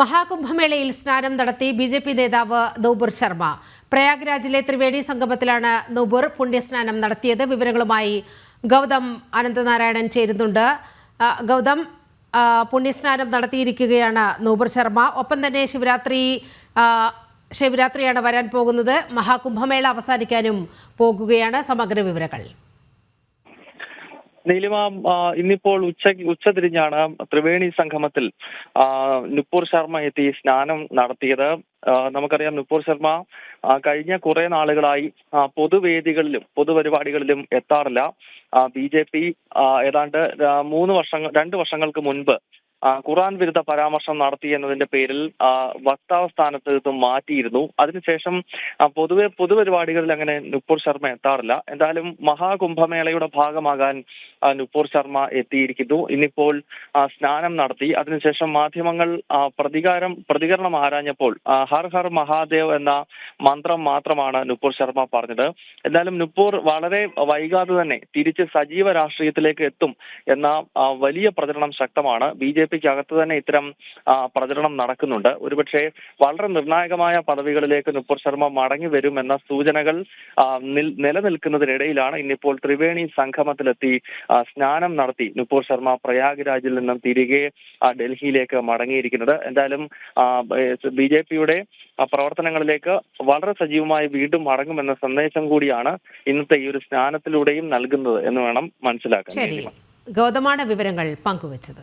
മഹാകുംഭമേളയിൽ സ്നാനം നടത്തി ബി.ജെ.പി. നേതാവ് നൂപുർ ശർമ്മ. പ്രയാഗ്രാജിലെ ത്രിവേണി സംഗമത്തിലാണ് നൂപുർ പുണ്യസ്നാനം നടത്തിയത്. വിവരങ്ങളുമായി ഗൗതം അനന്തനാരായണൻ ചേരുന്നുണ്ട്. ഗൗതം, പുണ്യസ്നാനം നടത്തിയിരിക്കുകയാണ് നൂപുർ ശർമ്മ. ഒപ്പം തന്നെ ശിവരാത്രിയാണ് വരാൻ പോകുന്നത്. മഹാകുംഭമേള അവസാനിക്കാനും പോകുകയാണ്. സമഗ്ര വിവരങ്ങൾ. നീലിമ, ഇന്നിപ്പോൾ ഉച്ചതിരിഞ്ഞാണ് ത്രിവേണി സംഗമത്തിൽ നുപുർ ശർമ്മ എത്തി സ്നാനം നടത്തിയത്. നമുക്കറിയാം, നുപുർ ശർമ്മ കഴിഞ്ഞ കുറെ നാളുകളായി പൊതുവേദികളിലും പൊതുപരിപാടികളിലും എത്താറില്ല. ബി.ജെ.പി. ഏതാണ്ട് 2 വർഷങ്ങൾക്ക് മുൻപ് ഖുർആൻ വിരുദ്ധ പരാമർശം നടത്തി എന്നതിന്റെ പേരിൽ വക്താവ് സ്ഥാനത്ത് നിന്നും മാറ്റിയിരുന്നു. അതിനുശേഷം പൊതുപരിപാടികളിൽ അങ്ങനെ നുപുർ ശർമ്മ എത്താറില്ല. എന്തായാലും മഹാകുംഭമേളയുടെ ഭാഗമാകാൻ നുപുർ ശർമ്മ എത്തിയിരിക്കുന്നു. ഇന്നിപ്പോൾ സ്നാനം നടത്തി. അതിനുശേഷം മാധ്യമങ്ങൾ പ്രതികരണം ആരാഞ്ഞപ്പോൾ ഹർ ഹർ മഹാദേവ് എന്ന മന്ത്രം മാത്രമാണ് നുപുർ ശർമ്മ പറഞ്ഞത്. എന്തായാലും നുപുർ വളരെ വൈകാതെ തന്നെ തിരിച്ച് സജീവ രാഷ്ട്രീയത്തിലേക്ക് എത്തും എന്ന വലിയ പ്രചരണം ശക്തമാണ്. ബി.ജെ.പിക്ക് അകത്ത് തന്നെ ഇത്തരം പ്രചരണം നടക്കുന്നുണ്ട്. ഒരുപക്ഷെ വളരെ നിർണായകമായ പദവികളിലേക്ക് നുപുർ ശർമ്മ മടങ്ങി വരും എന്ന സൂചനകൾ നിലനിൽക്കുന്നതിനിടയിലാണ് ഇന്നിപ്പോൾ ത്രിവേണി സംഗമത്തിലെത്തി സ്നാനം നടത്തി നുപുർ ശർമ്മ പ്രയാഗ്രാജിൽ നിന്നും തിരികെ ഡൽഹിയിലേക്ക് മടങ്ങിയിരിക്കുന്നത്. എന്തായാലും ബി.ജെ.പിയുടെ പ്രവർത്തനങ്ങളിലേക്ക് വളരെ സജീവമായി വീണ്ടും മടങ്ങുമെന്ന സന്ദേശം കൂടിയാണ് ഇന്നത്തെ ഈ ഒരു സ്നാനത്തിലൂടെയും നൽകുന്നത് എന്ന് വേണം മനസ്സിലാക്കാൻ. ഗൗതമാണ് വിവരങ്ങൾ പങ്കുവച്ചത്.